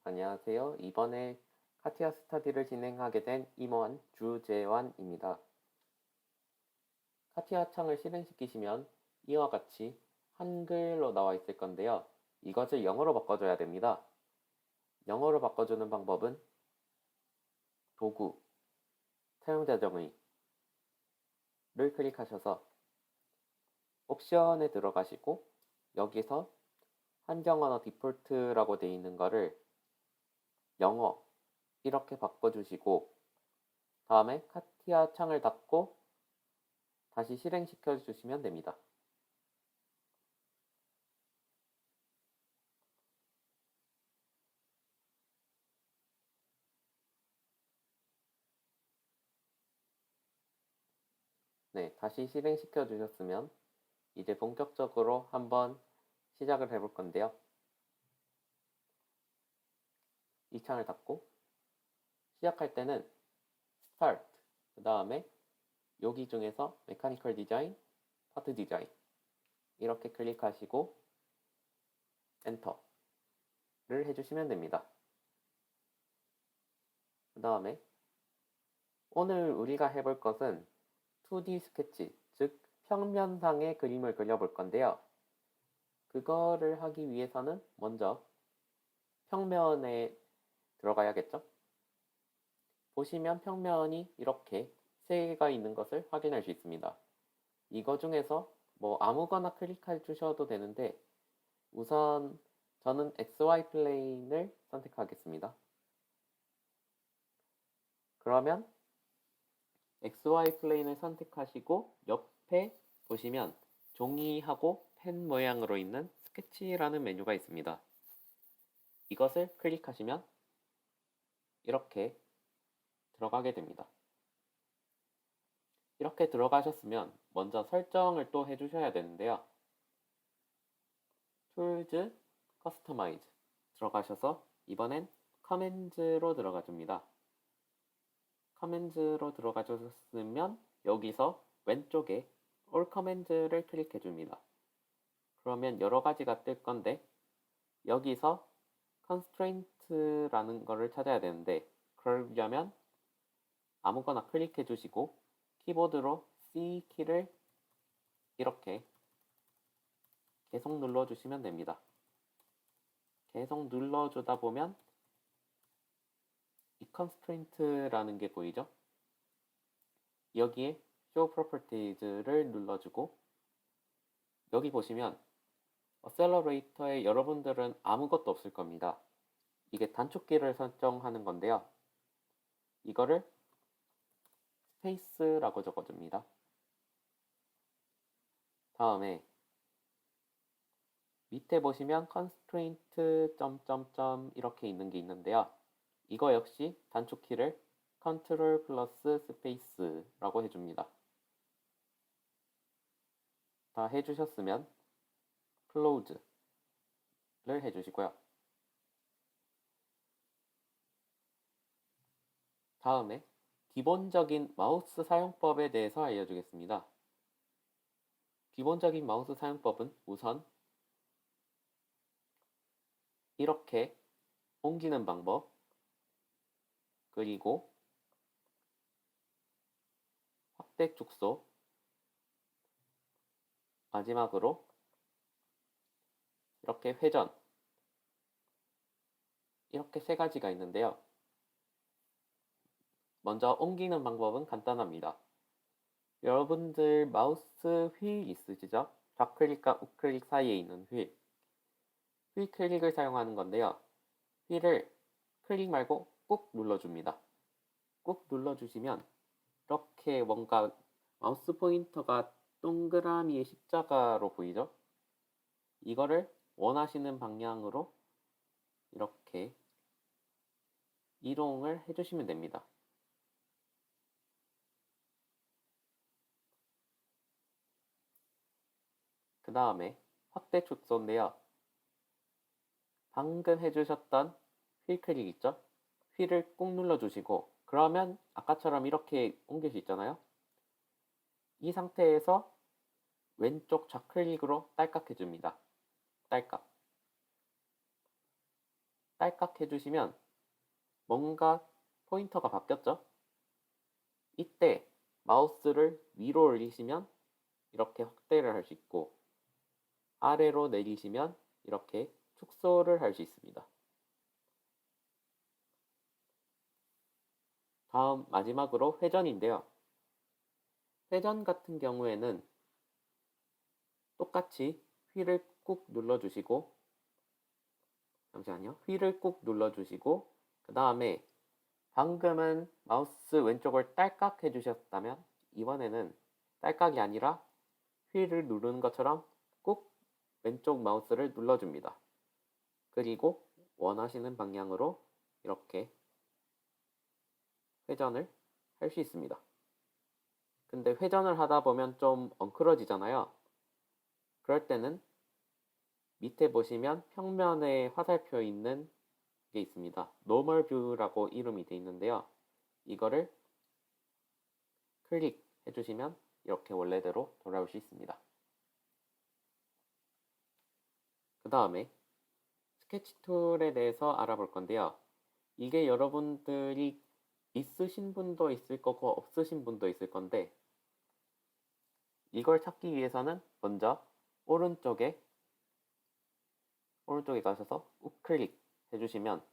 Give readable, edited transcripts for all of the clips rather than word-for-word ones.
안녕하세요. 이번에 카티아 스터디를 진행하게 된 임원 주재환입니다. 카티아 창을 실행시키시면 이와 같이 한글로 나와 있을 건데요. 이것을 영어로 바꿔줘야 됩니다. 영어로 바꿔주는 방법은 도구, 사용자 정의를 클릭하셔서 옵션에 들어가시고 여기서 한정언어 디폴트라고 되어 있는 거를 영어 이렇게 바꿔주시고 다음에 카티아 창을 닫고 다시 실행시켜 주시면 됩니다. 네, 다시 실행시켜 주셨으면 이제 본격적으로 한번 시작을 해볼 건데요. 이 창을 닫고 시작할 때는 Start, 그 다음에 여기 중에서 Mechanical Design, Part Design 이렇게 클릭하시고 엔터를 해주시면 됩니다. 그 다음에 오늘 우리가 해볼 것은 2D 스케치, 즉 평면상의 그림을 그려볼 건데요. 그거를 하기 위해서는 먼저 평면에 들어가야겠죠? 보시면 평면이 이렇게 세 개가 있는 것을 확인할 수 있습니다. 이거 중에서 뭐 아무거나 클릭해 주셔도 되는데 우선 저는 XY 플레인을 선택하겠습니다. 그러면 XY 플레인을 선택하시고 옆에 보시면 종이하고 펜 모양으로 있는 스케치라는 메뉴가 있습니다. 이것을 클릭하시면 이렇게 들어가게 됩니다. 이렇게 들어가셨으면 먼저 설정을 또 해주셔야 되는데요. Tools, Customize 들어가셔서 이번엔 Commands로 들어가줍니다. Commands로 들어가셨으면 여기서 왼쪽에 All Commands를 클릭해줍니다. 그러면 여러 가지가 뜰 건데 여기서 Constraint라는 거를 찾아야 되는데 그러려면 아무거나 클릭해 주시고 키보드로 C 키를 이렇게 계속 눌러주시면 됩니다. 계속 눌러주다 보면 이 constraint라는 게 보이죠? 여기에 show properties를 눌러주고 여기 보시면 accelerator에 여러분들은 아무것도 없을 겁니다. 이게 단축키를 설정하는 건데요. 이거를 스페이스라고 적어줍니다. 다음에 밑에 보시면 constraint 점점점 이렇게 있는 게 있는데요. 이거 역시 단축키를 Ctrl 플러스 스페이스라고 해줍니다. 다 해주셨으면 Close를 해주시고요. 다음에 기본적인 마우스 사용법에 대해서 알려주겠습니다. 기본적인 마우스 사용법은 우선 이렇게 옮기는 방법, 그리고 확대 축소, 마지막으로 이렇게 회전, 이렇게 세 가지가 있는데요. 먼저 옮기는 방법은 간단합니다. 여러분들 마우스 휠 있으시죠? 좌클릭과 우클릭 사이에 있는 휠. 휠 클릭을 사용하는 건데요. 휠을 클릭 말고 꾹 눌러줍니다. 꾹 눌러주시면 이렇게 뭔가 마우스 포인터가 동그라미의 십자가로 보이죠? 이거를 원하시는 방향으로 이렇게 이동을 해주시면 됩니다. 그 다음에 확대 축소인데요. 방금 해주셨던 휠 클릭 있죠? 휠을 꾹 눌러주시고 그러면 아까처럼 이렇게 옮길 수 있잖아요. 이 상태에서 왼쪽 좌클릭으로 딸깍 해줍니다. 딸깍. 딸깍 해주시면 뭔가 포인터가 바뀌었죠? 이때 마우스를 위로 올리시면 이렇게 확대를 할 수 있고 아래로 내리시면 이렇게 축소를 할 수 있습니다. 다음 마지막으로 회전인데요. 회전 같은 경우에는 똑같이 휠을 꾹 눌러주시고 잠시만요. 휠을 꾹 눌러주시고 그 다음에 방금은 마우스 왼쪽을 딸깍 해주셨다면 이번에는 딸깍이 아니라 휠을 누르는 것처럼 꾹 왼쪽 마우스를 눌러줍니다. 그리고 원하시는 방향으로 이렇게 회전을 할 수 있습니다. 근데 회전을 하다 보면 좀 엉클어지잖아요. 그럴 때는 밑에 보시면 평면에 화살표 있는 게 있습니다. Normal View라고 이름이 되어 있는데요. 이거를 클릭해 주시면 이렇게 원래대로 돌아올 수 있습니다. 그 다음에 스케치 툴에 대해서 알아볼 건데요. 이게 여러분들이 있으신 분도 있을 거고 없으신 분도 있을 건데 이걸 찾기 위해서는 먼저 오른쪽에 가셔서 우클릭 해주시면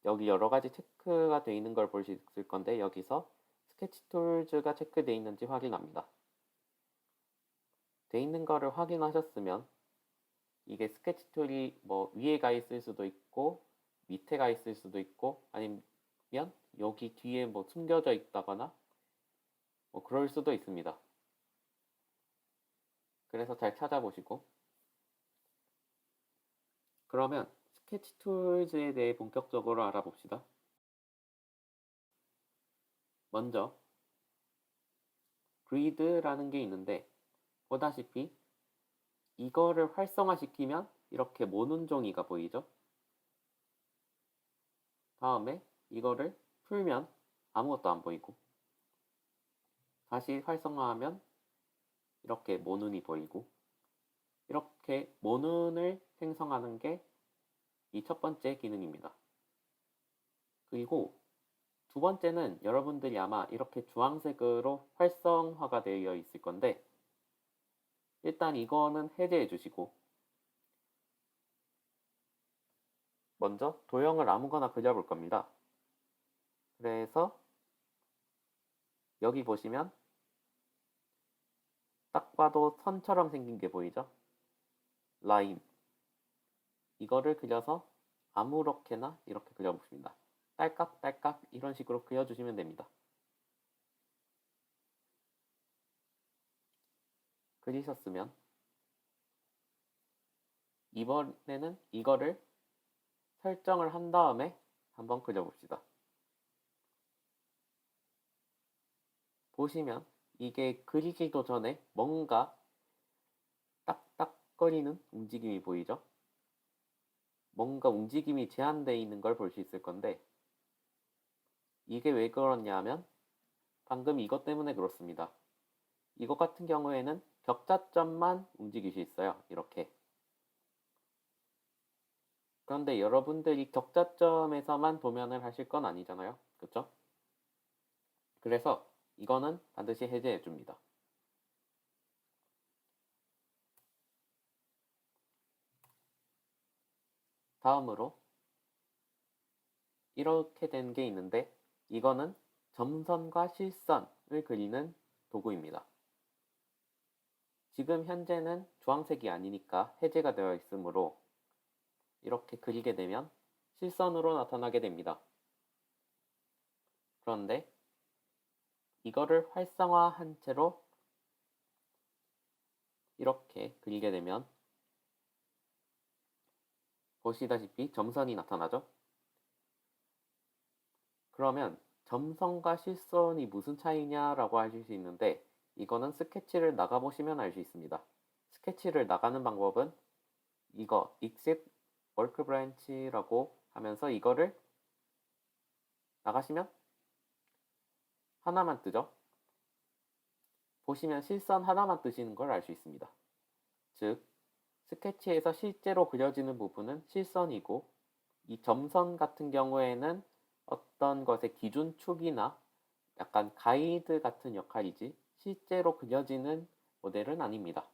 여기 여러 가지 체크가 되어 있는 걸 볼 수 있을 건데 여기서 스케치 툴즈가 체크되어 있는지 확인합니다. 되어 있는 거를 확인하셨으면 이게 스케치 툴이 뭐 위에 가 있을 수도 있고 밑에 가 있을 수도 있고 아니면 여기 뒤에 뭐 숨겨져 있다거나 뭐 그럴 수도 있습니다. 그래서 잘 찾아보시고 그러면 스케치 툴즈에 대해 본격적으로 알아봅시다. 먼저 그리드라는 게 있는데 보다시피 이거를 활성화시키면 이렇게 모눈 종이가 보이죠? 다음에 이거를 풀면 아무것도 안 보이고 다시 활성화하면 이렇게 모눈이 보이고 이렇게 모눈을 생성하는 게 이 첫 번째 기능입니다. 그리고 두 번째는 여러분들이 아마 이렇게 주황색으로 활성화가 되어 있을 건데 일단 이거는 해제해 주시고 먼저 도형을 아무거나 그려볼 겁니다. 그래서 여기 보시면 딱 봐도 선처럼 생긴 게 보이죠? 라인. 이거를 그려서 아무렇게나 이렇게 그려보십니다. 딸깍딸깍 이런 식으로 그려주시면 됩니다. 그리셨으면 이번에는 이거를 설정을 한 다음에 한번 그려봅시다. 보시면 이게 그리기도 전에 뭔가 딱딱거리는 움직임이 보이죠? 뭔가 움직임이 제한되어 있는 걸 볼 수 있을 건데 이게 왜 그러냐 하면 방금 이것 때문에 그렇습니다. 이것 같은 경우에는 격자점만 움직일 수 있어요. 이렇게. 그런데 여러분들이 격자점에서만 도면을 하실 건 아니잖아요. 그렇죠? 그래서 이거는 반드시 해제해 줍니다. 다음으로 이렇게 된 게 있는데 이거는 점선과 실선을 그리는 도구입니다. 지금 현재는 주황색이 아니니까 해제가 되어 있으므로 이렇게 그리게 되면 실선으로 나타나게 됩니다. 그런데 이거를 활성화한 채로 이렇게 그리게 되면 보시다시피 점선이 나타나죠? 그러면 점선과 실선이 무슨 차이냐라고 하실 수 있는데 이거는 스케치를 나가보시면 알 수 있습니다. 스케치를 나가는 방법은 이거 exit workbench라고 하면서 이거를 나가시면 하나만 뜨죠? 보시면 실선 하나만 뜨시는 걸 알 수 있습니다. 즉 스케치에서 실제로 그려지는 부분은 실선이고 이 점선 같은 경우에는 어떤 것의 기준축이나 약간 가이드 같은 역할이지 실제로 그려지는 모델은 아닙니다.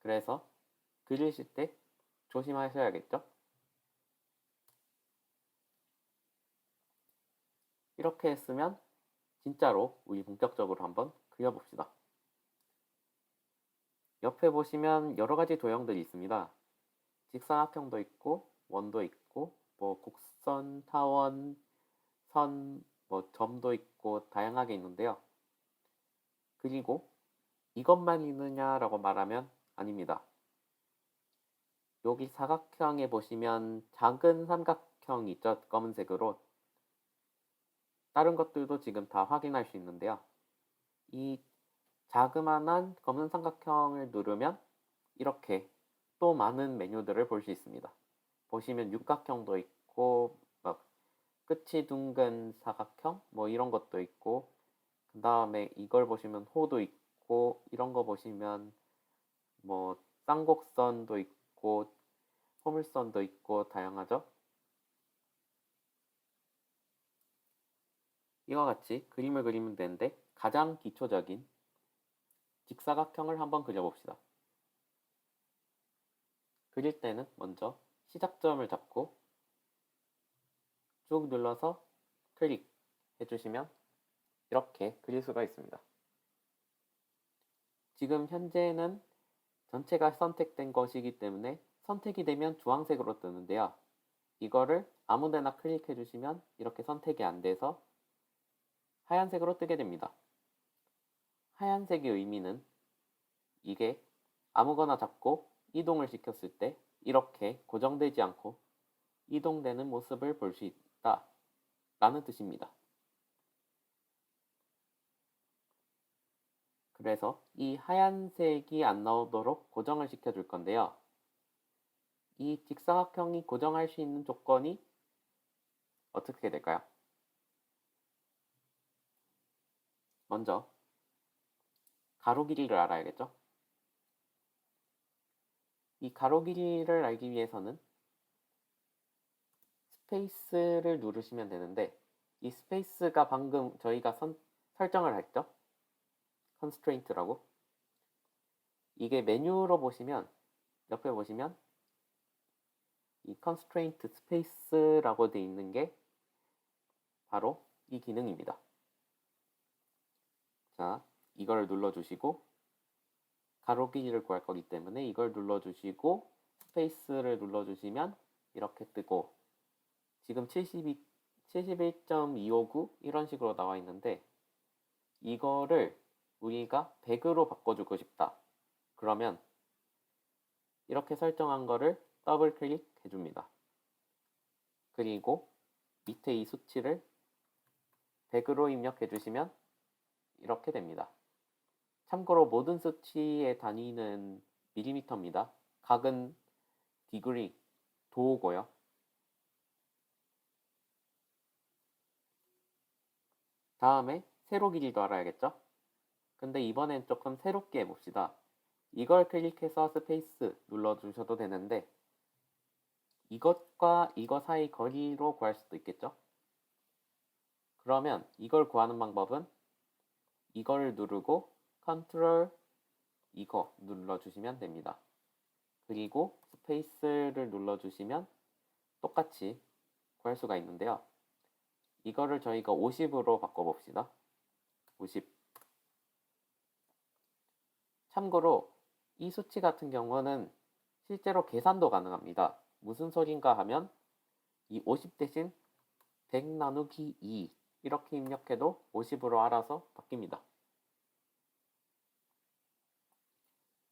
그래서 그리실 때 조심하셔야겠죠? 이렇게 했으면 진짜로 우리 본격적으로 한번 그려봅시다. 옆에 보시면 여러 가지 도형들이 있습니다. 직사각형도 있고 원도 있고 뭐 곡선, 타원, 선, 뭐 점도 있고 다양하게 있는데요. 그리고 이것만 있느냐라고 말하면 아닙니다. 여기 사각형에 보시면 작은 삼각형 있죠? 검은색으로. 다른 것들도 지금 다 확인할 수 있는데요. 이 자그마한 검은 삼각형을 누르면 이렇게 또 많은 메뉴들을 볼 수 있습니다. 보시면 육각형도 있고 막 끝이 둥근 사각형 뭐 이런 것도 있고 그 다음에 이걸 보시면 호도 있고 이런 거 보시면 뭐 쌍곡선도 있고 포물선도 있고 다양하죠. 이와 같이 그림을 그리면 되는데 가장 기초적인 직사각형을 한번 그려봅시다. 그릴 때는 먼저 시작점을 잡고 쭉 눌러서 클릭 해주시면 이렇게 그릴 수가 있습니다. 지금 현재는 전체가 선택된 것이기 때문에 선택이 되면 주황색으로 뜨는데요. 이거를 아무데나 클릭해 주시면 이렇게 선택이 안 돼서 하얀색으로 뜨게 됩니다. 하얀색의 의미는 이게 아무거나 잡고 이동을 시켰을 때 이렇게 고정되지 않고 이동되는 모습을 볼 수 있다 라는 뜻입니다. 그래서 이 하얀색이 안 나오도록 고정을 시켜줄 건데요. 이 직사각형이 고정할 수 있는 조건이 어떻게 될까요? 먼저 가로 길이를 알아야겠죠? 이 가로 길이를 알기 위해서는 스페이스를 누르시면 되는데 이 스페이스가 방금 저희가 설정을 했죠? constraint라고. 이게 메뉴로 보시면 옆에 보시면 이 constraint space라고 되어 있는 게 바로 이 기능입니다. 자, 이걸 눌러주시고 가로 길이를 구할 거기 때문에 이걸 눌러주시고 스페이스를 눌러주시면 이렇게 뜨고 지금 71.259 이런 식으로 나와 있는데 이거를 우리가 100으로 바꿔주고 싶다. 그러면 이렇게 설정한 거를 더블 클릭해 줍니다. 그리고 밑에 이 수치를 100으로 입력해 주시면 이렇게 됩니다. 참고로 모든 수치의 단위는 밀리미터입니다. 각은 디그리, 도고요. 다음에 세로 길이도 알아야겠죠? 근데 이번엔 조금 새롭게 해봅시다. 이걸 클릭해서 스페이스 눌러주셔도 되는데 이것과 이거 사이 거리로 구할 수도 있겠죠? 그러면 이걸 구하는 방법은 이걸 누르고 컨트롤 이거 눌러주시면 됩니다. 그리고 스페이스를 눌러주시면 똑같이 구할 수가 있는데요. 이거를 저희가 50으로 바꿔봅시다. 50. 참고로 이 수치 같은 경우는 실제로 계산도 가능합니다. 무슨 소린가 하면 이 50 대신 100 나누기 2 이렇게 입력해도 50으로 알아서 바뀝니다.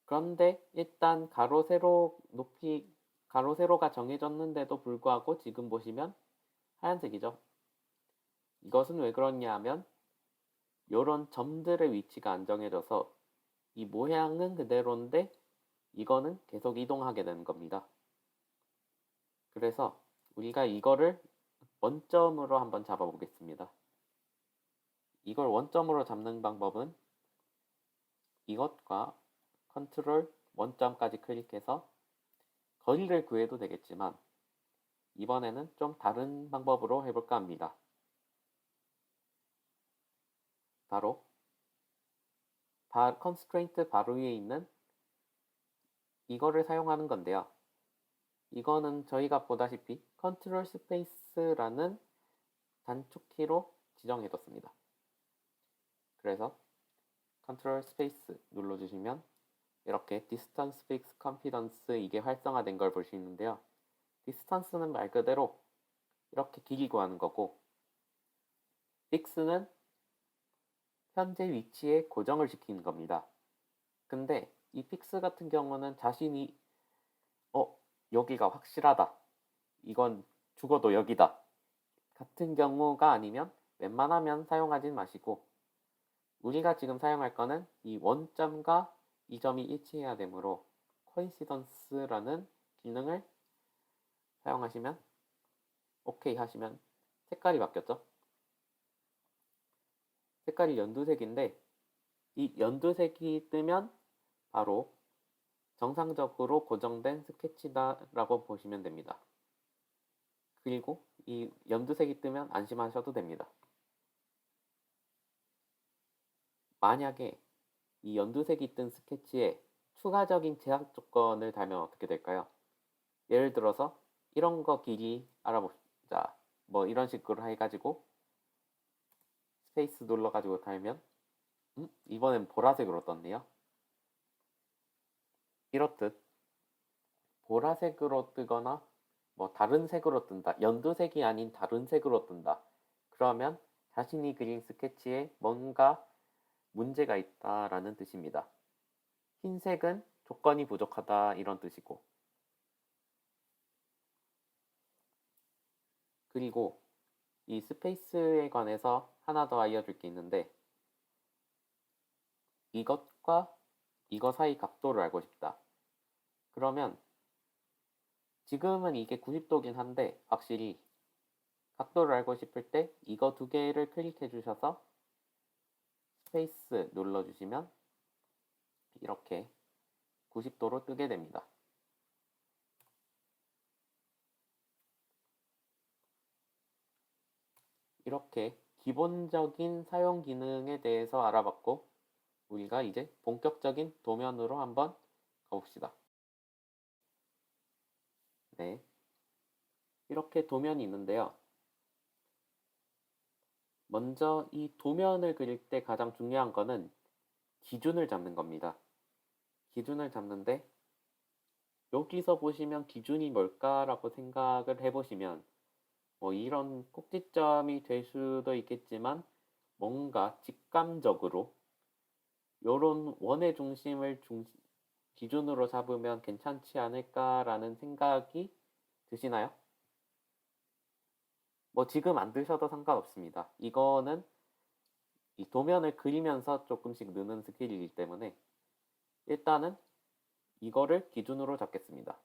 그런데 일단 가로 세로 높이 가로 세로가 정해졌는데도 불구하고 지금 보시면 하얀색이죠. 이것은 왜 그러냐 하면 이런 점들의 위치가 안 정해져서 이 모양은 그대로인데 이거는 계속 이동하게 되는 겁니다. 그래서 우리가 이거를 원점으로 한번 잡아보겠습니다. 이걸 원점으로 잡는 방법은 이것과 컨트롤 원점까지 클릭해서 거리를 구해도 되겠지만 이번에는 좀 다른 방법으로 해볼까 합니다. 바로 constraint 바로 위에 있는 이거를 사용하는 건데요. 이거는 저희가 보다시피 컨트롤 스페이스라는 단축키로 지정해뒀습니다. 그래서 컨트롤 스페이스 눌러주시면 이렇게 distance fix confidence 이게 활성화된 걸 볼 수 있는데요. distance는 말 그대로 이렇게 길이 구하는 거고 fix는 현재 위치에 고정을 시키는 겁니다. 근데 이 fix 같은 경우는 자신이 여기가 확실하다. 이건 죽어도 여기다. 같은 경우가 아니면 웬만하면 사용하진 마시고 우리가 지금 사용할 거는 이 원점과 이 점이 일치해야 되므로 coincidence라는 기능을 사용하시면 OK 하시면 색깔이 바뀌었죠. 색깔이 연두색인데 이 연두색이 뜨면 바로 정상적으로 고정된 스케치다라고 보시면 됩니다. 그리고 이 연두색이 뜨면 안심하셔도 됩니다. 만약에 이 연두색이 뜬 스케치에 추가적인 제약 조건을 달면 어떻게 될까요? 예를 들어서 이런 거 길이 알아봅시다. 뭐 이런 식으로 해가지고 스페이스 눌러가지고 달면 이번엔 보라색으로 떴네요. 이렇듯 보라색으로 뜨거나 뭐 다른 색으로 뜬다. 연두색이 아닌 다른 색으로 뜬다. 그러면 자신이 그린 스케치에 뭔가 문제가 있다라는 뜻입니다. 흰색은 조건이 부족하다 이런 뜻이고 그리고 이 스페이스에 관해서 하나 더 알려줄 게 있는데 이것과 이거 사이 각도를 알고 싶다. 그러면 지금은 이게 90도긴 한데 확실히 각도를 알고 싶을 때 이거 두 개를 클릭해 주셔서 스페이스 눌러주시면 이렇게 90도로 뜨게 됩니다. 이렇게 기본적인 사용 기능에 대해서 알아봤고 우리가 이제 본격적인 도면으로 한번 가봅시다. 네, 이렇게 도면이 있는데요. 먼저 이 도면을 그릴 때 가장 중요한 거는 기준을 잡는 겁니다. 기준을 잡는데 여기서 보시면 기준이 뭘까라고 생각을 해보시면 뭐 이런 꼭지점이 될 수도 있겠지만 뭔가 직감적으로 요런 원의 중심을 기준으로 잡으면 괜찮지 않을까라는 생각이 드시나요? 뭐 지금 안 드셔도 상관없습니다. 이거는 이 도면을 그리면서 조금씩 느는 스킬이기 때문에 일단은 이거를 기준으로 잡겠습니다.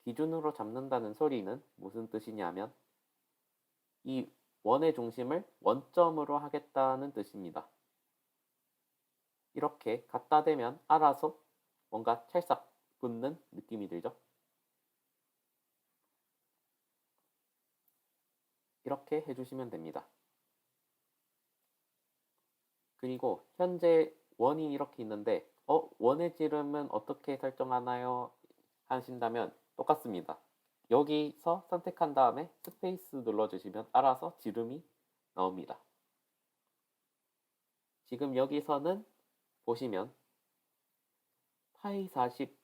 기준으로 잡는다는 소리는 무슨 뜻이냐면 이 원의 중심을 원점으로 하겠다는 뜻입니다. 이렇게 갖다 대면 알아서 뭔가 찰싹 붙는 느낌이 들죠? 이렇게 해주시면 됩니다. 그리고 현재 원이 이렇게 있는데 원의 지름은 어떻게 설정하나요? 하신다면 똑같습니다. 여기서 선택한 다음에 스페이스 눌러주시면 알아서 지름이 나옵니다. 지금 여기서는 보시면 파이 40,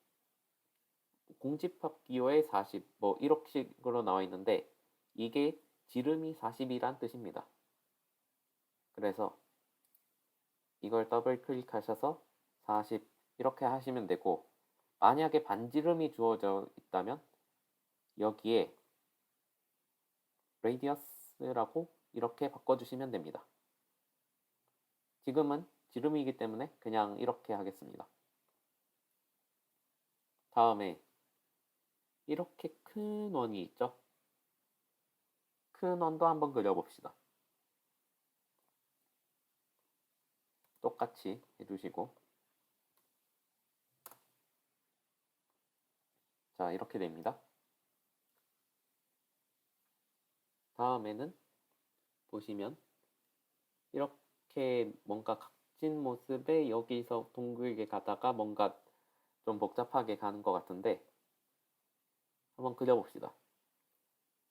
공집합 기호의 40, 뭐 이렇게 식으로 나와 있는데 이게 지름이 40이란 뜻입니다. 그래서 이걸 더블 클릭하셔서 40 이렇게 하시면 되고 만약에 반지름이 주어져 있다면 여기에 radius라고 이렇게 바꿔주시면 됩니다. 지금은 지름이기 때문에 그냥 이렇게 하겠습니다. 다음에 이렇게 큰 원이 있죠? 큰 원도 한번 그려봅시다. 똑같이 해주시고 자 이렇게 됩니다. 다음에는 보시면 이렇게 뭔가 각진 모습에 여기서 둥글게 가다가 뭔가 좀 복잡하게 가는 것 같은데 한번 그려봅시다.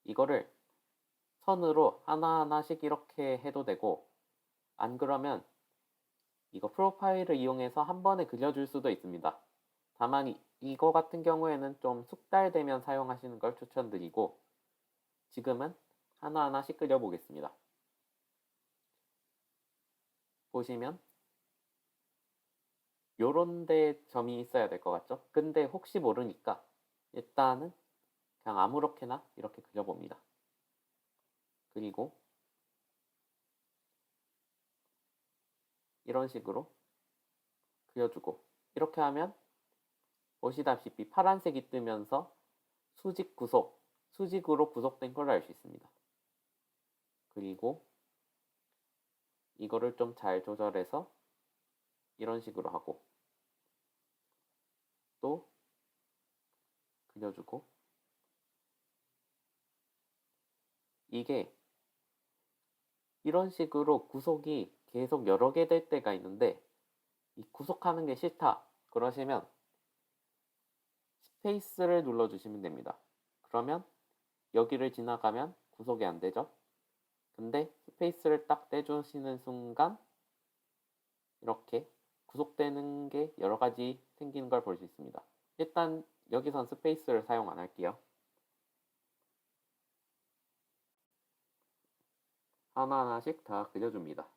이거를 선으로 하나하나씩 이렇게 해도 되고 안 그러면 이거 프로파일을 이용해서 한 번에 그려줄 수도 있습니다. 다만 이거 같은 경우에는 좀 숙달되면 사용하시는 걸 추천드리고 지금은 하나하나씩 그려보겠습니다. 보시면 요런 데 점이 있어야 될 것 같죠? 근데 혹시 모르니까 일단은 그냥 아무렇게나 이렇게 그려봅니다. 그리고 이런 식으로 그려주고 이렇게 하면 보시다시피 파란색이 뜨면서 수직으로 구속된 걸 알 수 있습니다. 그리고 이거를 좀 잘 조절해서 이런 식으로 하고 또 그려주고 이게 이런 식으로 구속이 계속 여러 개 될 때가 있는데 이 구속하는 게 싫다 그러시면 스페이스를 눌러주시면 됩니다. 그러면 여기를 지나가면 구속이 안 되죠. 근데 스페이스를 딱 떼주시는 순간 이렇게 구속되는 게 여러 가지 생기는 걸 볼 수 있습니다. 일단 여기선 스페이스를 사용 안 할게요. 하나하나씩 다 그려줍니다.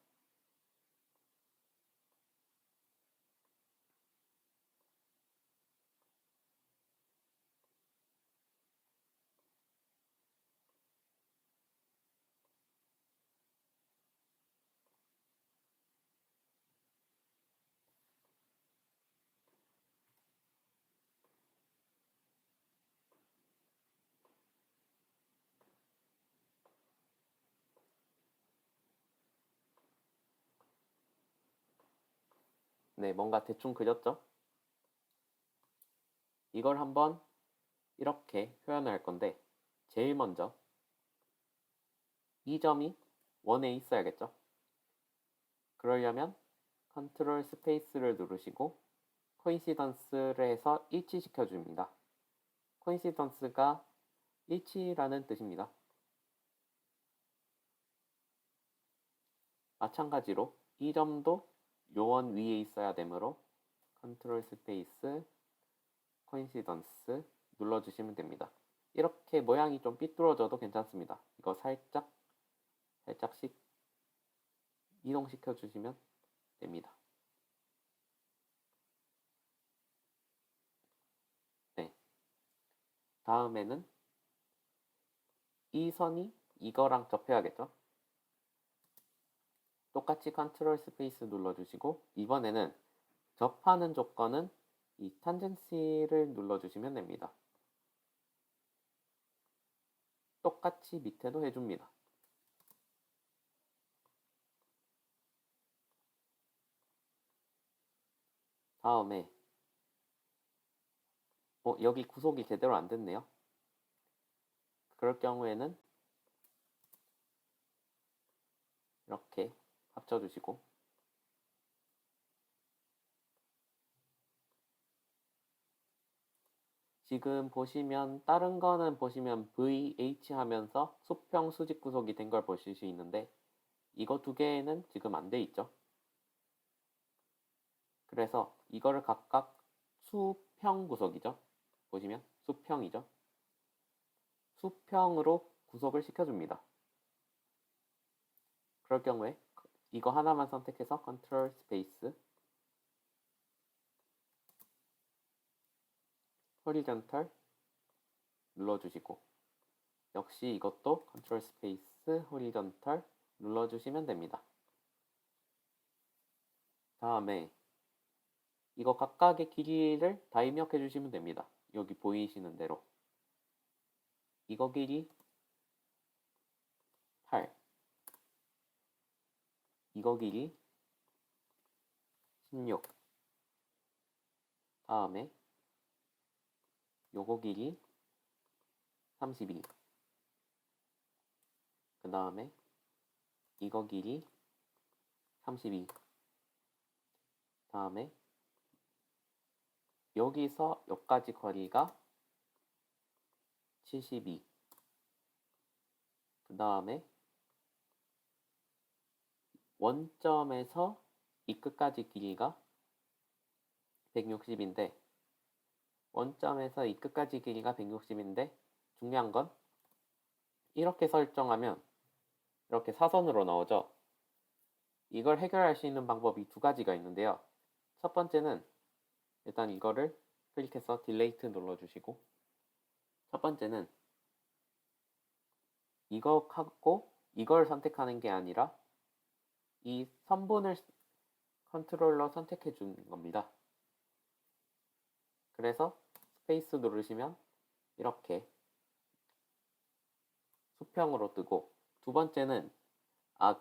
네, 뭔가 대충 그렸죠? 이걸 한번 이렇게 표현을 할 건데 제일 먼저 이 점이 원에 있어야겠죠? 그러려면 컨트롤 스페이스를 누르시고 코인시던스를 해서 일치시켜 줍니다. 코인시던스가 일치라는 뜻입니다. 마찬가지로 이 점도 요원 위에 있어야 되므로 컨트롤 스페이스 코인시던스 눌러주시면 됩니다. 이렇게 모양이 좀 삐뚤어져도 괜찮습니다. 이거 살짝씩 이동시켜 주시면 됩니다. 네. 다음에는 이 선이 이거랑 접해야겠죠? 똑같이 컨트롤 스페이스 눌러주시고 이번에는 접하는 조건은 이 탄젠시를 눌러주시면 됩니다. 똑같이 밑에도 해줍니다. 다음에 여기 구속이 제대로 안 됐네요. 그럴 경우에는 이렇게 합쳐주시고 지금 보시면 다른 거는 보시면 VH 하면서 수평 수직 구속이 된 걸 보실 수 있는데 이거 두 개는 지금 안 돼 있죠. 그래서 이거를 각각 수평 구속이죠. 보시면 수평이죠. 수평으로 구속을 시켜줍니다. 그럴 경우에 이거 하나만 선택해서 컨트롤 스페이스 호리존털 눌러주시고 역시 이것도 컨트롤 스페이스 호리존털 눌러주시면 됩니다. 다음에 이거 각각의 길이를 다 입력해 주시면 됩니다. 여기 보이시는 대로 이거 길이 8 이거 길이 16 다음에 요거 길이 32 그 다음에 이거 길이 32. 다음에 여기서 여기까지 거리가 72. 그 다음에 원점에서 이 끝까지 길이가 160인데 원점에서 이 끝까지 길이가 160인데 중요한 건 이렇게 설정하면 이렇게 사선으로 나오죠. 이걸 해결할 수 있는 방법이 두 가지가 있는데요. 첫 번째는 일단 이거를 클릭해서 딜레이트 눌러주시고 첫 번째는 이거 하고 이걸 선택하는 게 아니라 이 선분을 컨트롤러 선택해 주는 겁니다. 그래서 스페이스 누르시면 이렇게 수평으로 뜨고 두 번째는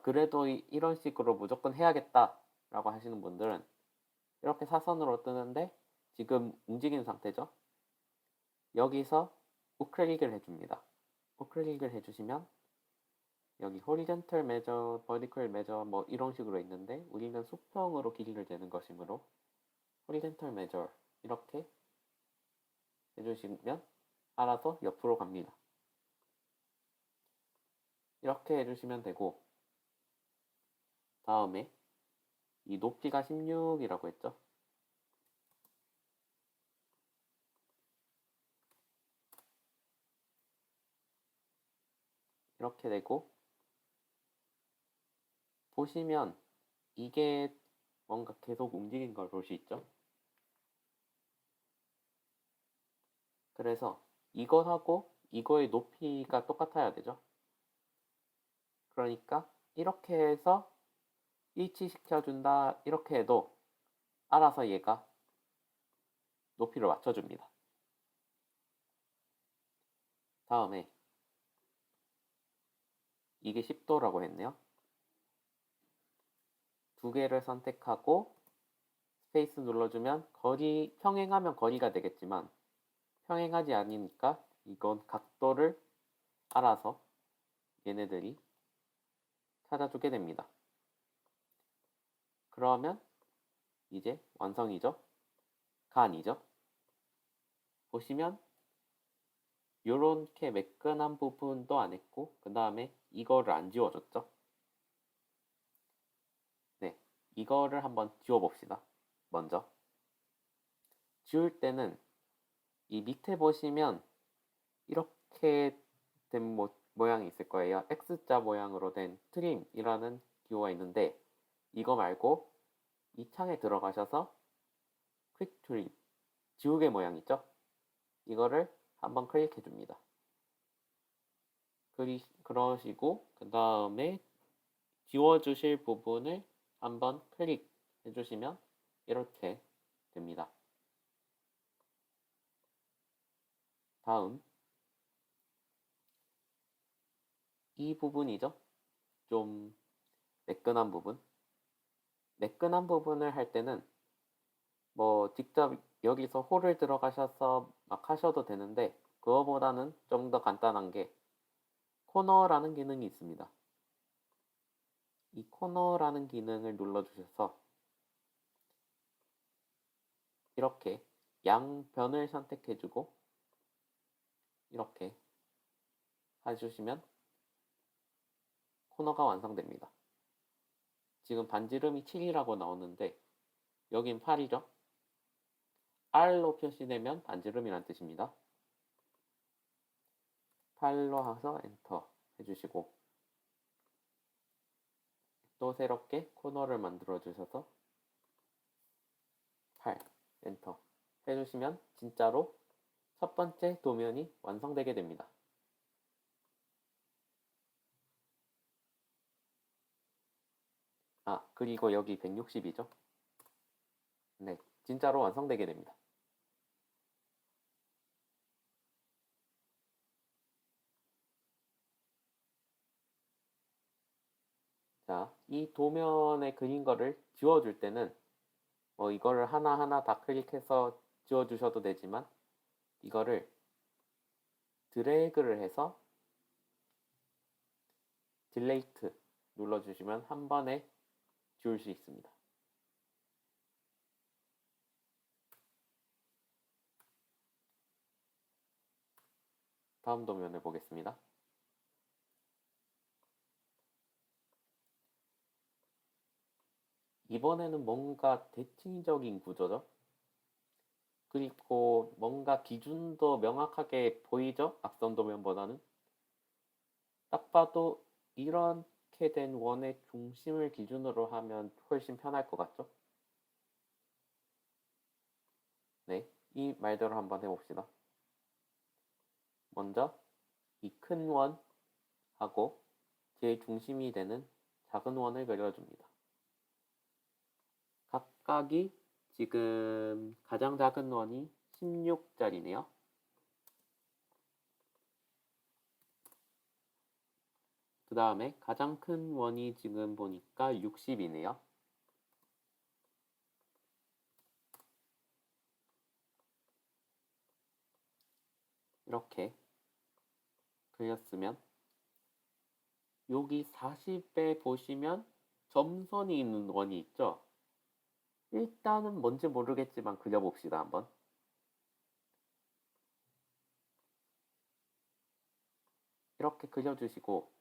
그래도 이런 식으로 무조건 해야겠다 라고 하시는 분들은 이렇게 사선으로 뜨는데 지금 움직이는 상태죠. 여기서 우클릭을 해줍니다. 우클릭을 해주시면 여기 horizontal measure, vertical measure 뭐 이런 식으로 있는데 우리는 수평으로 길이를 재는 것이므로 horizontal measure 이렇게 해주시면 알아서 옆으로 갑니다. 이렇게 해주시면 되고 다음에 이 높이가 16이라고 했죠. 이렇게 되고 보시면 이게 뭔가 계속 움직인 걸 볼 수 있죠. 그래서 이것하고 이거의 높이가 똑같아야 되죠. 그러니까 이렇게 해서 일치시켜준다 이렇게 해도 알아서 얘가 높이를 맞춰줍니다. 다음에 이게 10도라고 했네요. 두 개를 선택하고 스페이스 눌러주면 평행하면 거리가 되겠지만 평행하지 않으니까 이건 각도를 알아서 얘네들이 찾아주게 됩니다. 그러면 이제 완성이죠. 간이죠. 보시면 요렇게 매끈한 부분도 안 했고 그 다음에 이거를 안 지워줬죠. 네, 이거를 한번 지워봅시다. 먼저 지울 때는 이 밑에 보시면 이렇게 된 모양이 있을 거예요. X자 모양으로 된 트림이라는 기호가 있는데 이거 말고 이 창에 들어가셔서 퀵 트림 지우개 모양 있죠? 이거를 한번 클릭해 줍니다. 그러시고 그 다음에 지워주실 부분을 한번 클릭해 주시면 이렇게 됩니다. 다음 이 부분이죠. 좀 매끈한 부분. 매끈한 부분을 할 때는 뭐 직접 여기서 홀을 들어가셔서 막 하셔도 되는데 그거보다는 좀 더 간단한 게 코너라는 기능이 있습니다. 이 코너라는 기능을 눌러주셔서 이렇게 양변을 선택해주고 이렇게 해주시면 코너가 완성됩니다. 지금 반지름이 7이라고 나오는데 여긴 8이죠. R로 표시되면 반지름이란 뜻입니다. 8로 해서 엔터 해주시고 또 새롭게 코너를 만들어 주셔서 8 엔터 해주시면 진짜로 첫 번째 도면이 완성되게 됩니다. 그리고 여기 160이죠. 네, 진짜로 완성되게 됩니다. 자, 이 도면에 그린 거를 지워줄 때는 이거를 하나하나 다 클릭해서 지워주셔도 되지만 이거를 드래그를 해서 딜레이트 눌러주시면 한 번에 지울 수 있습니다. 다음 도면을 보겠습니다. 이번에는 뭔가 대칭적인 구조죠. 그리고 뭔가 기준도 명확하게 보이죠? 앞선 도면보다는. 딱 봐도 이렇게 된 원의 중심을 기준으로 하면 훨씬 편할 것 같죠? 네, 이 말대로 한번 해봅시다. 먼저 이 큰 원하고 제일 중심이 되는 작은 원을 그려줍니다. 각각이 지금 가장 작은 원이 16짜리네요. 그 다음에 가장 큰 원이 지금 보니까 60이네요. 이렇게 그렸으면 여기 40에 보시면 점선이 있는 원이 있죠. 일단은 뭔지 모르겠지만 그려봅시다 한번. 이렇게 그려주시고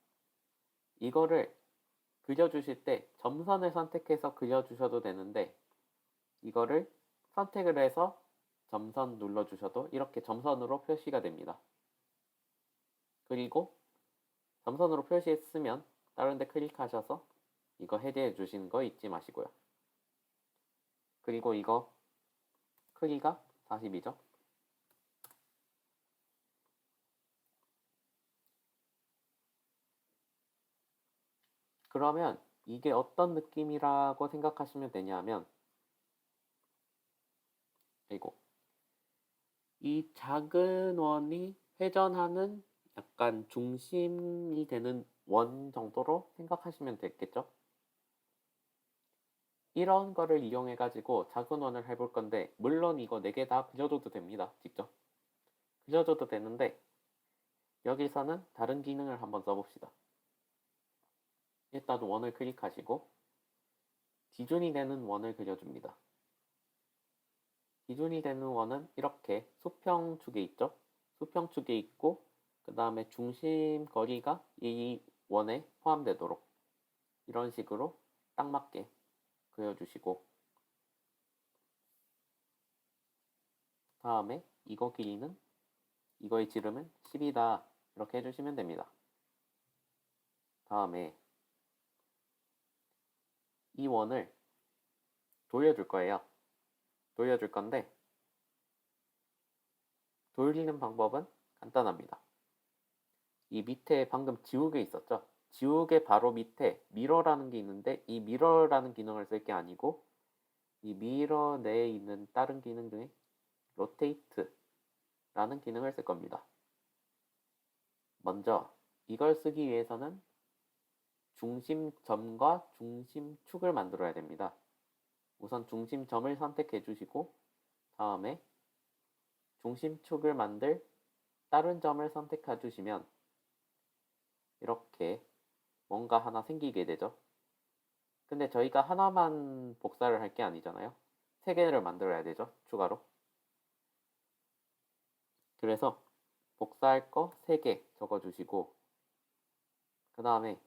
이거를 그려주실 때 점선을 선택해서 그려주셔도 되는데 이거를 선택을 해서 점선 눌러주셔도 이렇게 점선으로 표시가 됩니다. 그리고 점선으로 표시했으면 다른 데 클릭하셔서 이거 해제해 주시는 거 잊지 마시고요. 그리고 이거 크기가 40이죠. 그러면 이게 어떤 느낌이라고 생각하시면 되냐면 이 작은 원이 회전하는 약간 중심이 되는 원 정도로 생각하시면 되겠죠? 이런 거를 이용해 가지고 작은 원을 해볼 건데 물론 이거 4개 다 그려줘도 됩니다. 직접 그려줘도 되는데 여기서는 다른 기능을 한번 써봅시다. 일단 원을 클릭하시고 기준이 되는 원을 그려줍니다. 기준이 되는 원은 이렇게 수평축에 있죠? 수평축에 있고 그 다음에 중심 거리가 이 원에 포함되도록 이런 식으로 딱 맞게 그려주시고 다음에 이거 길이는 이거의 지름은 10이다 이렇게 해주시면 됩니다. 다음에 이 원을 돌려줄 거예요. 돌려줄 건데 돌리는 방법은 간단합니다. 이 밑에 방금 지우개 있었죠? 지우개 바로 밑에 미러라는 게 있는데 이 미러라는 기능을 쓸 게 아니고 이 미러 내에 있는 다른 기능 중에 로테이트라는 기능을 쓸 겁니다. 먼저 이걸 쓰기 위해서는 중심점과 중심축을 만들어야 됩니다. 우선 중심점을 선택해 주시고 다음에 중심축을 만들 다른 점을 선택해 주시면 이렇게 뭔가 하나 생기게 되죠. 근데 저희가 하나만 복사를 할 게 아니잖아요. 3개를 만들어야 되죠. 추가로. 그래서 복사할 거 3개 적어주시고 그 다음에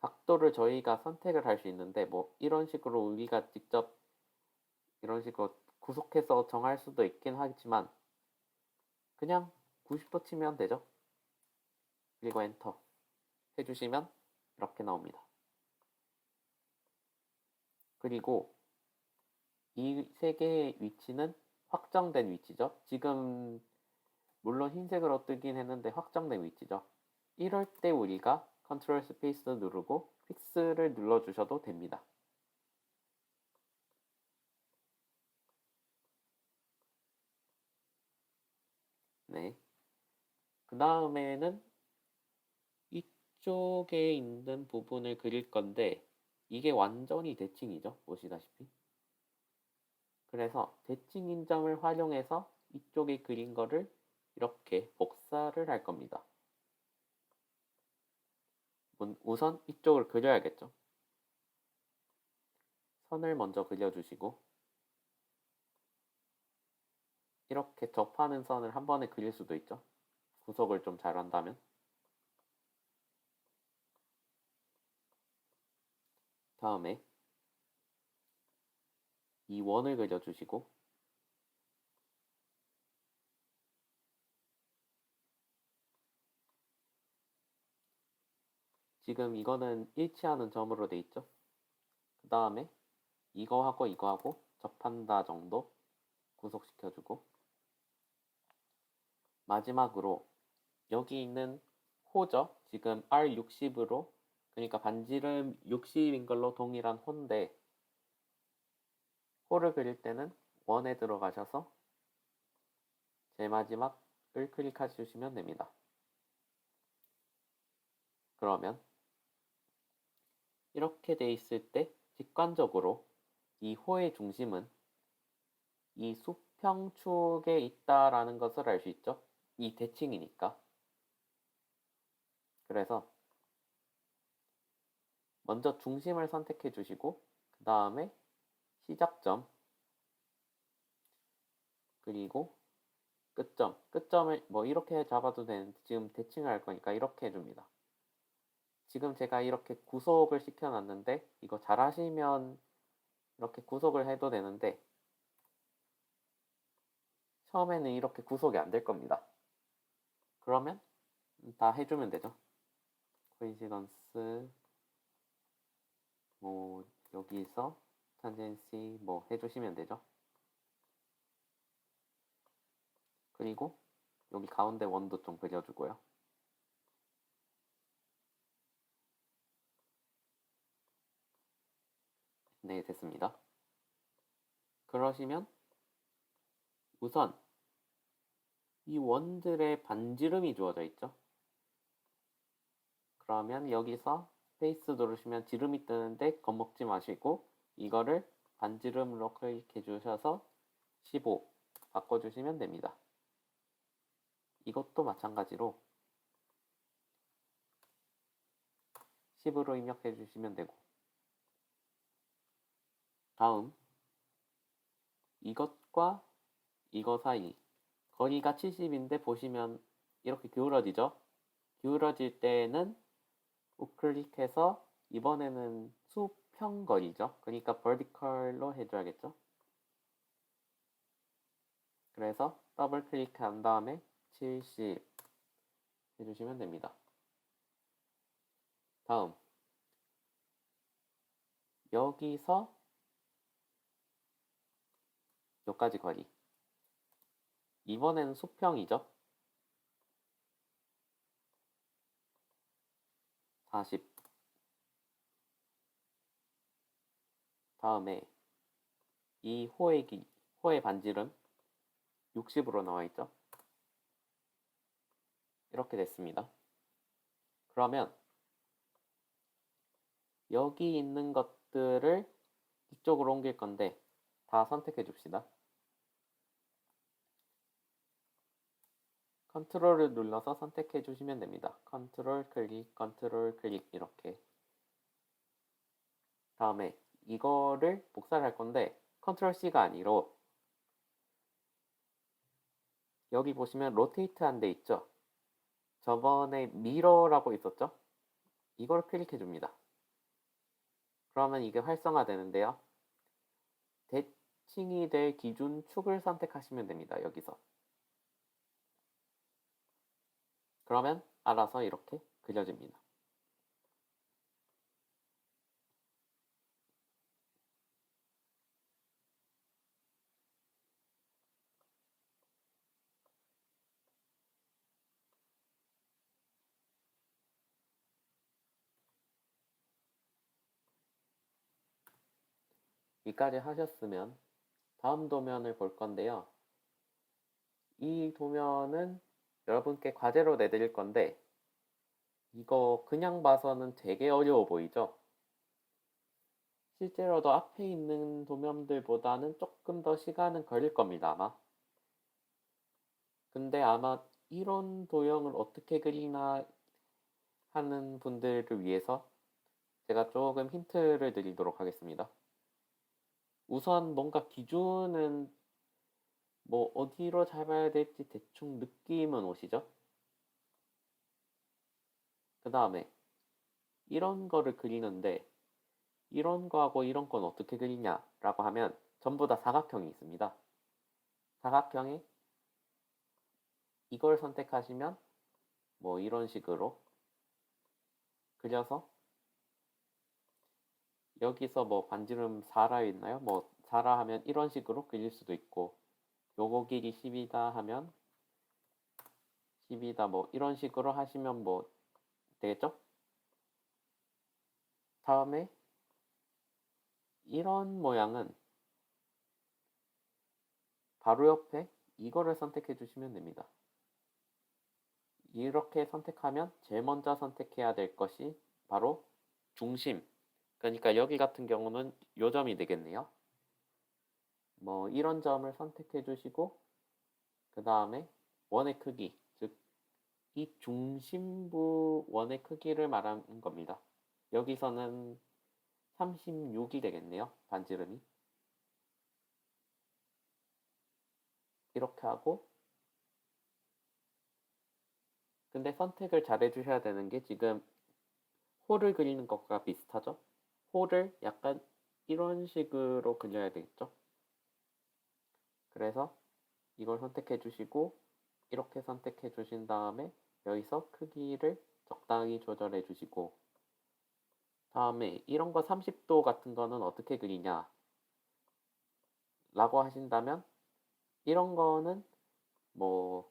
각도를 저희가 선택을 할 수 있는데 뭐 이런 식으로 우리가 직접 이런 식으로 구속해서 정할 수도 있긴 하지만 그냥 90도 치면 되죠. 그리고 엔터 해주시면 이렇게 나옵니다. 그리고 이 3개의 위치는 확정된 위치죠. 지금 물론 흰색으로 뜨긴 했는데 확정된 위치죠. 이럴 때 우리가 컨트롤 스페이스 누르고 픽스를 눌러주셔도 됩니다. 네. 그 다음에는 이쪽에 있는 부분을 그릴 건데 이게 완전히 대칭이죠. 보시다시피. 그래서 대칭 인점을 활용해서 이쪽에 그린 거를 이렇게 복사를 할 겁니다. 우선 이쪽을 그려야겠죠. 선을 먼저 그려주시고 이렇게 접하는 선을 한 번에 그릴 수도 있죠. 구속을 좀 잘한다면. 다음에 이 원을 그려주시고 지금 이거는 일치하는 점으로 돼 있죠. 그 다음에 이거하고 이거하고 접한다 정도 구속시켜주고 마지막으로 여기 있는 호죠. 지금 R60으로 그러니까 반지름 60인 걸로 동일한 호인데 호를 그릴 때는 원에 들어가셔서 제일 마지막을 클릭해 주시면 됩니다. 그러면 이렇게 돼 있을 때 직관적으로 이 호의 중심은 이 수평축에 있다라는 것을 알 수 있죠. 이 대칭이니까. 그래서 먼저 중심을 선택해 주시고 그 다음에 시작점 그리고 끝점을 뭐 이렇게 잡아도 되는데 지금 대칭을 할 거니까 이렇게 해줍니다. 지금 제가 이렇게 구속을 시켜놨는데 이거 잘 하시면 이렇게 구속을 해도 되는데 처음에는 이렇게 구속이 안 될 겁니다. 그러면 다 해주면 되죠. 코인시던스 뭐 여기서 탄젠시 뭐 해주시면 되죠. 그리고 여기 가운데 원도 좀 그려주고요. 네, 됐습니다. 그러시면 우선 이 원들의 반지름이 주어져 있죠. 그러면 여기서 스페이스 누르시면 지름이 뜨는데 겁먹지 마시고 이거를 반지름으로 클릭해 주셔서 15 바꿔주시면 됩니다. 이것도 마찬가지로 10으로 입력해 주시면 되고 다음 이것과 이거 사이 거리가 70인데 보시면 이렇게 기울어지죠? 기울어질 때는 우클릭해서 이번에는 수평거리죠. 그러니까 vertical로 해줘야겠죠. 그래서 더블 클릭한 다음에 70 해주시면 됩니다. 다음 여기서 여기까지 거리 이번에는 수평이죠. 40 다음에 이 호의 반지름 60으로 나와 있죠. 이렇게 됐습니다. 그러면 여기 있는 것들을 이쪽으로 옮길 건데 다 선택해 줍시다. 컨트롤을 눌러서 선택해 주시면 됩니다. 컨트롤 클릭 이렇게. 다음에 이거를 복사를 할 건데 컨트롤 C가 아니로 여기 보시면 로테이트 한 데 있죠. 저번에 미러라고 있었죠. 이걸 클릭해 줍니다. 그러면 이게 활성화되는데요. 대칭이 될 기준 축을 선택하시면 됩니다. 여기서. 그러면 알아서 이렇게 그려집니다. 여기까지 하셨으면 다음 도면을 볼 건데요. 이 도면은 여러분께 과제로 내드릴 건데 이거 그냥 봐서는 되게 어려워 보이죠? 실제로도 앞에 있는 도면들보다는 조금 더 시간은 걸릴 겁니다, 아마. 근데 아마 이런 도형을 어떻게 그리나 하는 분들을 위해서 제가 조금 힌트를 드리도록 하겠습니다. 우선 뭔가 기준은 뭐 어디로 잡아야 될지 대충 느낌은 오시죠? 그 다음에 이런 거를 그리는데 이런 거하고 이런 건 어떻게 그리냐라고 하면 전부 다 사각형이 있습니다. 사각형에 이걸 선택하시면 뭐 이런 식으로 그려서 여기서 뭐 반지름 4라 있나요? 뭐 4라 하면 이런 식으로 그릴 수도 있고 요거 길이 10이다 하면 10이다 뭐 이런 식으로 하시면 뭐 되겠죠? 다음에 이런 모양은 바로 옆에 이거를 선택해 주시면 됩니다. 이렇게 선택하면 제일 먼저 선택해야 될 것이 바로 중심. 그러니까 여기 같은 경우는 요 점이 되겠네요. 뭐 이런 점을 선택해 주시고 그 다음에 원의 크기, 즉 이 중심부 원의 크기를 말하는 겁니다. 여기서는 36이 되겠네요. 반지름이. 이렇게 하고 근데 선택을 잘 해주셔야 되는 게 지금 홀을 그리는 것과 비슷하죠? 홀을 약간 이런 식으로 그려야 되겠죠? 그래서 이걸 선택해 주시고 이렇게 선택해 주신 다음에 여기서 크기를 적당히 조절해 주시고 다음에 이런 거 30도 같은 거는 어떻게 그리냐 라고 하신다면 이런 거는 뭐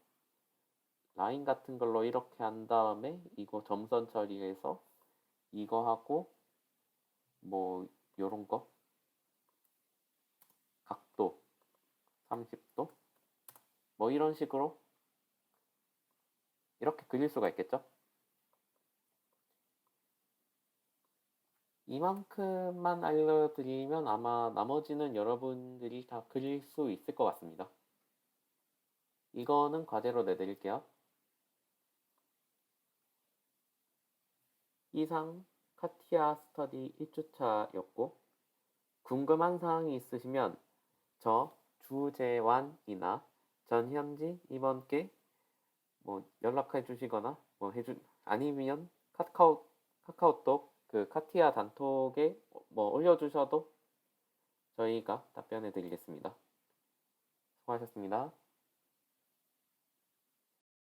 라인 같은 걸로 이렇게 한 다음에 이거 점선 처리해서 이거 하고 뭐 요런 거 각도 30도 뭐 이런 식으로 이렇게 그릴 수가 있겠죠? 이만큼만 알려드리면 아마 나머지는 여러분들이 다 그릴 수 있을 것 같습니다. 이거는 과제로 내드릴게요. 이상 카티아 스터디 1주차였고 궁금한 사항이 있으시면 저 주재환이나 전현지 이번께 뭐 연락해 주시거나 뭐 아니면 카카오톡 그 카티아 단톡에 뭐 올려주셔도 저희가 답변해 드리겠습니다. 수고하셨습니다.